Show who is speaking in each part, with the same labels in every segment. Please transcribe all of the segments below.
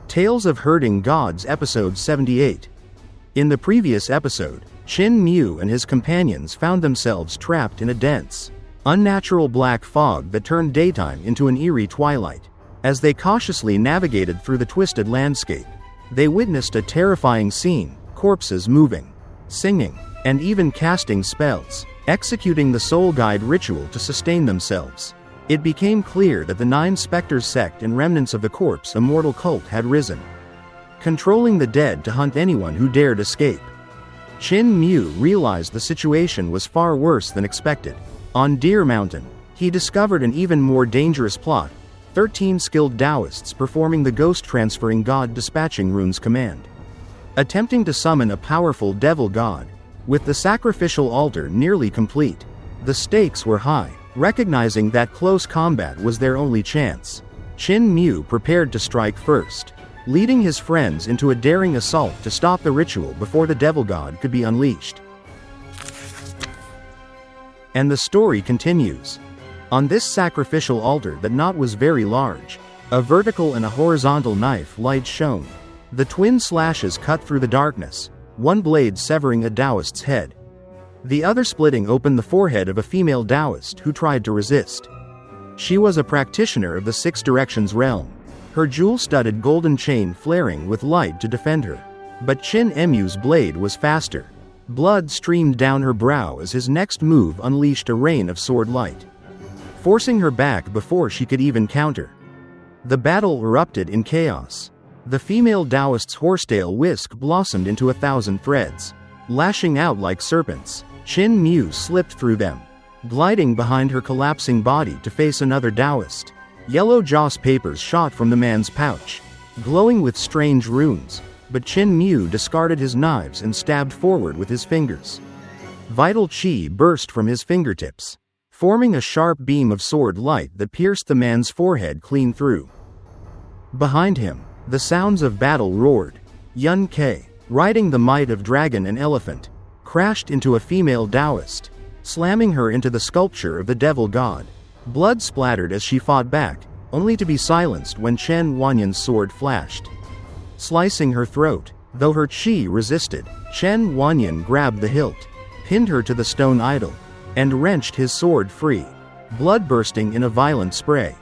Speaker 1: Tales of Herding Gods Episode 78. In the previous episode, Qin Mu and his companions found themselves trapped in a dense, unnatural black fog that turned daytime into an eerie twilight. As they cautiously navigated through the twisted landscape, they witnessed a terrifying scene: corpses moving, singing, and even casting spells, executing the soul guide ritual to sustain themselves. It became clear that the Nine Spectres sect and remnants of the corpse immortal cult had risen, controlling the dead to hunt anyone who dared escape. Qin Mu realized the situation was far worse than expected. On Deer Mountain, he discovered an even more dangerous plot: 13 skilled Daoists performing the ghost-transferring god dispatching runes command, attempting to summon a powerful devil god. With the sacrificial altar nearly complete, the stakes were high. Recognizing that close combat was their only chance, Qin Mu prepared to strike first, leading his friends into a daring assault to stop the ritual before the devil god could be unleashed. And the story continues. On this sacrificial altar, the knot was very large. A vertical and a horizontal knife light shone. The twin slashes cut through the darkness, one blade severing a Daoist's head, the other splitting open the forehead of a female Daoist who tried to resist. She was a practitioner of the Six Directions realm, her jewel-studded golden chain flaring with light to defend her. But Qin Mu's blade was faster. Blood streamed down her brow as his next move unleashed a rain of sword light, forcing her back before she could even counter. The battle erupted in chaos. The female Daoist's horsetail whisk blossomed into 1,000 threads, lashing out like serpents. Qin Mu slipped through them, gliding behind her collapsing body to face another Daoist. Yellow joss papers shot from the man's pouch, glowing with strange runes, but Qin Mu discarded his knives and stabbed forward with his fingers. Vital qi burst from his fingertips, forming a sharp beam of sword light that pierced the man's forehead clean through. Behind him, the sounds of battle roared. Xianxia, riding the might of dragon and elephant, crashed into a female Daoist, slamming her into the sculpture of the devil god. Blood splattered as she fought back, only to be silenced when Chen Wanyan's sword flashed, slicing her throat. Though her qi resisted, Chen Wanyan grabbed the hilt, pinned her to the stone idol, and wrenched his sword free, blood bursting in a violent spray.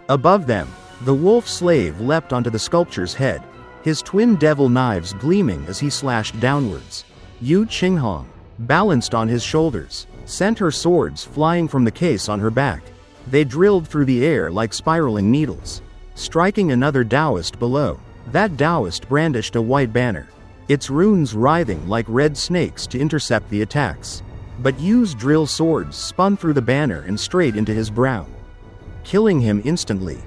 Speaker 1: Above them, the wolf slave leapt onto the sculpture's head, his twin devil knives gleaming as he slashed downwards. Yu Qinghong, balanced on his shoulders, sent her swords flying from the case on her back. They drilled through the air like spiraling needles, striking another Daoist below. That Daoist brandished a white banner, its runes writhing like red snakes to intercept the attacks. But Yu's drill swords spun through the banner and straight into his brow, killing him instantly.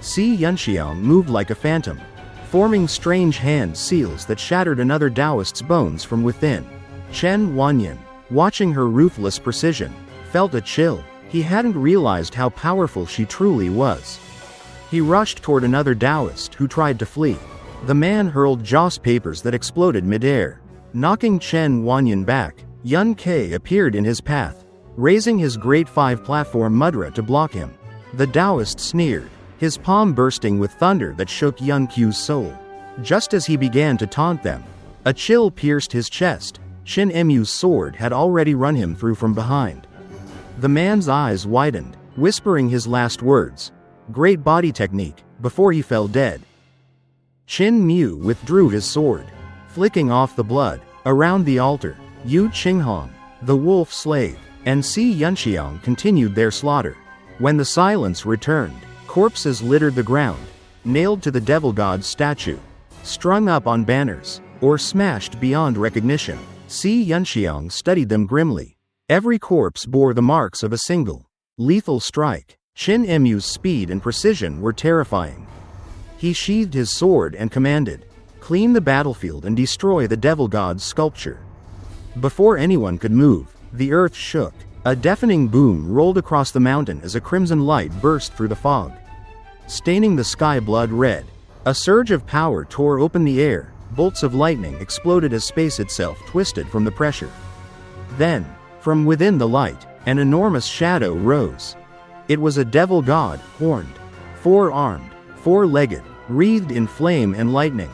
Speaker 1: Xianxia moved like a phantom, forming strange hand seals that shattered another Daoist's bones from within. Chen Wanyan, watching her ruthless precision, felt a chill. He hadn't realized how powerful she truly was. He rushed toward another Daoist who tried to flee. The man hurled joss papers that exploded midair, knocking Chen Wanyan back. Xianxia appeared in his path, raising his Great Five platform mudra to block him. The Daoist sneered, his palm bursting with thunder that shook Xianqiu's soul. Just as he began to taunt them, a chill pierced his chest. Qin Mu's sword had already run him through from behind. The man's eyes widened, whispering his last words, "Great body technique," before he fell dead. Qin Mu withdrew his sword, flicking off the blood. Around the altar, Yu Qinghong, the wolf slave, and Xianxia continued their slaughter. When the silence returned, corpses littered the ground, nailed to the devil god's statue, strung up on banners, or smashed beyond recognition. Xianxia studied them grimly. Every corpse bore the marks of a single, lethal strike. Qin Mu's speed and precision were terrifying. He sheathed his sword and commanded, "Clean the battlefield and destroy the devil god's sculpture." Before anyone could move, the earth shook. A deafening boom rolled across the mountain as a crimson light burst through the fog, staining the sky blood red. A surge of power tore open the air, bolts of lightning exploded as space itself twisted from the pressure. Then, from within the light, an enormous shadow rose. It was a devil god, horned, four-armed, four-legged, wreathed in flame and lightning.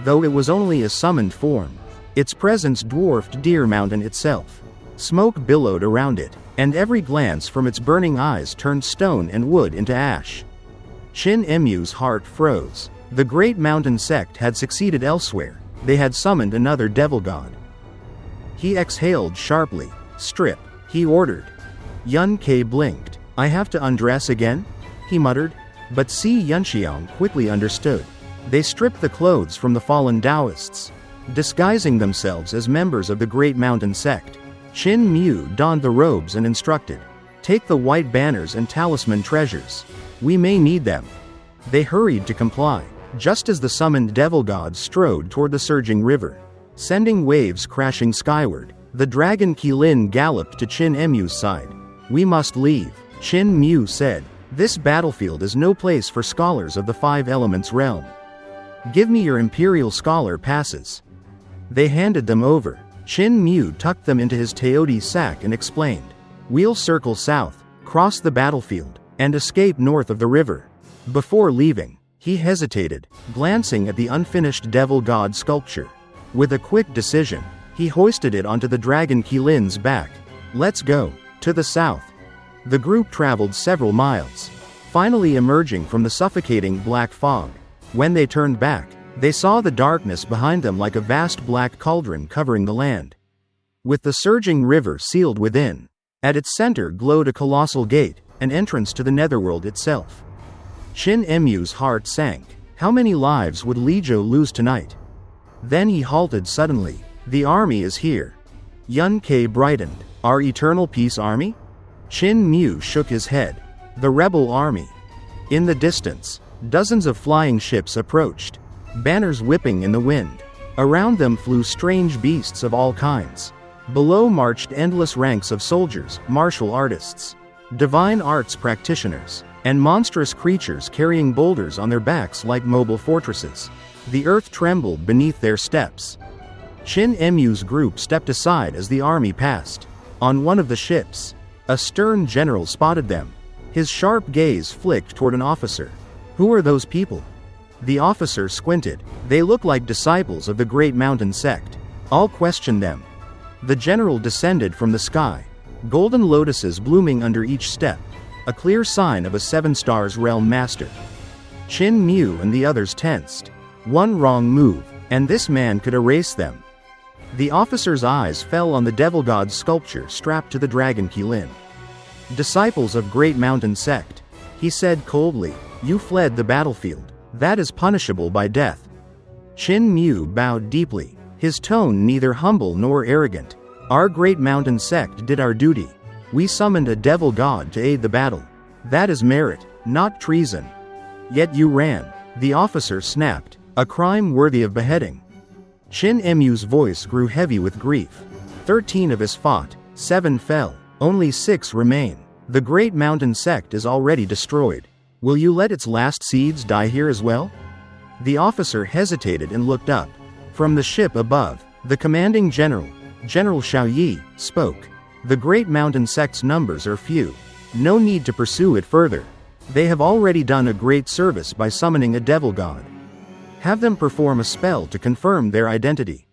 Speaker 1: Though it was only a summoned form, its presence dwarfed Deer Mountain itself. Smoke billowed around it, and every glance from its burning eyes turned stone and wood into ash. Qin Mu's heart froze. The great mountain sect had succeeded elsewhere. They had summoned another devil god. He exhaled sharply. "Strip," he ordered. Yun Ke blinked. "I have to undress again?" he muttered. But xianxia quickly understood. They stripped the clothes from the fallen Daoists, disguising themselves as members of the great mountain sect. Qin Mu donned the robes and instructed, "Take the white banners and talisman treasures. We may need them." They hurried to comply, just as the summoned devil god strode toward the surging river, sending waves crashing skyward. The dragon Qilin galloped to Qin Mu's side. "We must leave," Qin Mu said. "This battlefield is no place for scholars of the Five Elements realm. Give me your Imperial Scholar passes." They handed them over. Qin Mu tucked them into his Teodi sack and explained, "We'll circle south, cross the battlefield, and escape north of the river." Before leaving, he hesitated, glancing at the unfinished devil god sculpture. With a quick decision, he hoisted it onto the dragon Qilin's back. "Let's go." To the south, the group traveled several miles, finally emerging from the suffocating black fog. When they turned back, they saw the darkness behind them like a vast black cauldron covering the land, with the surging river sealed within. At its center glowed a colossal gate, an entrance to the netherworld itself. Qin Mu's heart sank. How many lives would Li Zhou lose tonight? Then he halted suddenly. "The army is here." Yun Ke brightened. "Our Eternal Peace Army?" Qin Mu shook his head. "The rebel army." In the distance, dozens of flying ships approached, banners whipping in the wind. Around them flew strange beasts of all kinds. Below marched endless ranks of soldiers, martial artists, divine arts practitioners, and monstrous creatures carrying boulders on their backs like mobile fortresses. The earth trembled beneath their steps. Qin Mu's group stepped aside as the army passed. On one of the ships, a stern general spotted them. His sharp gaze flicked toward an officer. "Who are those people?" The officer squinted. "They look like disciples of the great mountain sect. I'll question them." The general descended from the sky, golden lotuses blooming under each step, a clear sign of a Seven Stars realm master. Qin Mu and the others tensed. One wrong move, and this man could erase them. The officer's eyes fell on the devil god sculpture strapped to the dragon Qilin. "Disciples of great mountain sect," he said coldly, "you fled the battlefield. That is punishable by death." Qin Mu bowed deeply, his tone neither humble nor arrogant. "Our great mountain sect did our duty. We summoned a devil god to aid the battle. That is merit, not treason. Yet you ran," the officer snapped, "a crime worthy of beheading." Qin Mu's voice grew heavy with grief. 13 of us fought, 7 fell, only 6 remain. The great mountain sect is already destroyed. Will you let its last seeds die here as well? The officer hesitated and looked up. From the ship above, the commanding general, General Xiaoyi, spoke. "The great mountain sect's numbers are few. No need to pursue it further. They have already done a great service by summoning a devil god. Have them perform a spell to confirm their identity."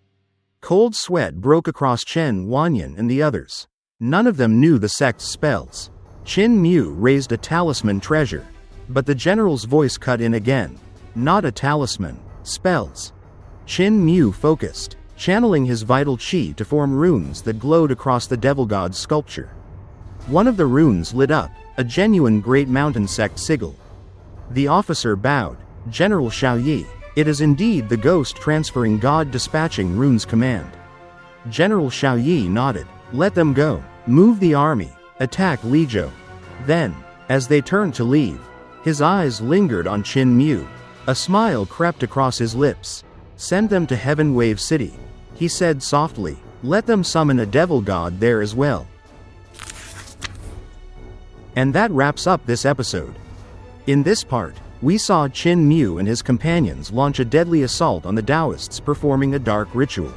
Speaker 1: Cold sweat broke across Chen Wanyan and the others. None of them knew the sect's spells. Qin Mu raised a talisman treasure, but the general's voice cut in again. "Not a talisman. Spells." Qin Mu focused, channeling his vital qi to form runes that glowed across the devil god's sculpture. One of the runes lit up, a genuine great mountain sect sigil. The officer bowed. "General Xiaoyi, it is indeed the ghost transferring god dispatching runes command." General Xiaoyi nodded. "Let them go. Move the army. Attack Li Zhou." Then, as they turned to leave, his eyes lingered on Qin Mu. A smile crept across his lips. "Send them to Heaven Wave City," he said softly. "Let them summon a devil god there as well." And that wraps up this episode. In this part, we saw Qin Mu and his companions launch a deadly assault on the Daoists performing a dark ritual.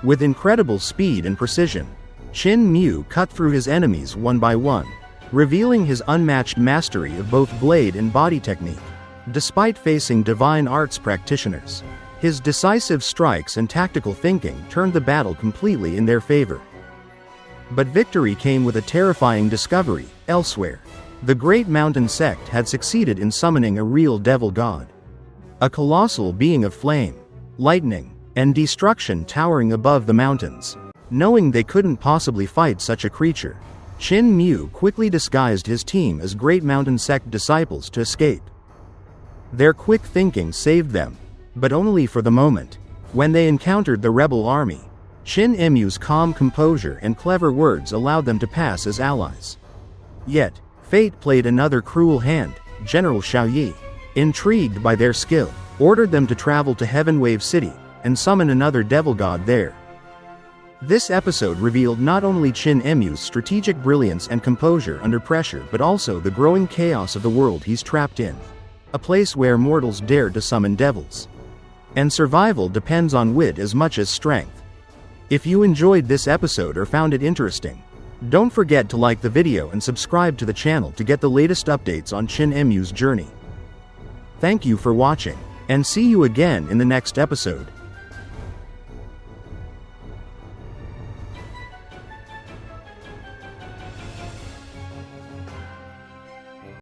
Speaker 1: With incredible speed and precision, Qin Mu cut through his enemies one by one, revealing his unmatched mastery of both blade and body technique. Despite facing divine arts practitioners, his decisive strikes and tactical thinking turned the battle completely in their favor. But victory came with a terrifying discovery. Elsewhere, the great mountain sect had succeeded in summoning a real devil god. A colossal being of flame, lightning, and destruction towering above the mountains. Knowing they couldn't possibly fight such a creature, Qin Mu quickly disguised his team as great mountain sect disciples to escape. Their quick thinking saved them, but only for the moment. When they encountered the rebel army, Qin Mu's calm composure and clever words allowed them to pass as allies. Yet, fate played another cruel hand. General Xiaoyi, intrigued by their skill, ordered them to travel to Heaven Wave City and summon another devil god there. This episode revealed not only Qin Mu's strategic brilliance and composure under pressure but also the growing chaos of the world he's trapped in. A place where mortals dare to summon devils. And survival depends on wit as much as strength. If you enjoyed this episode or found it interesting, don't forget to like the video and subscribe to the channel to get the latest updates on Qin Mu's journey. Thank you for watching, and see you again in the next episode.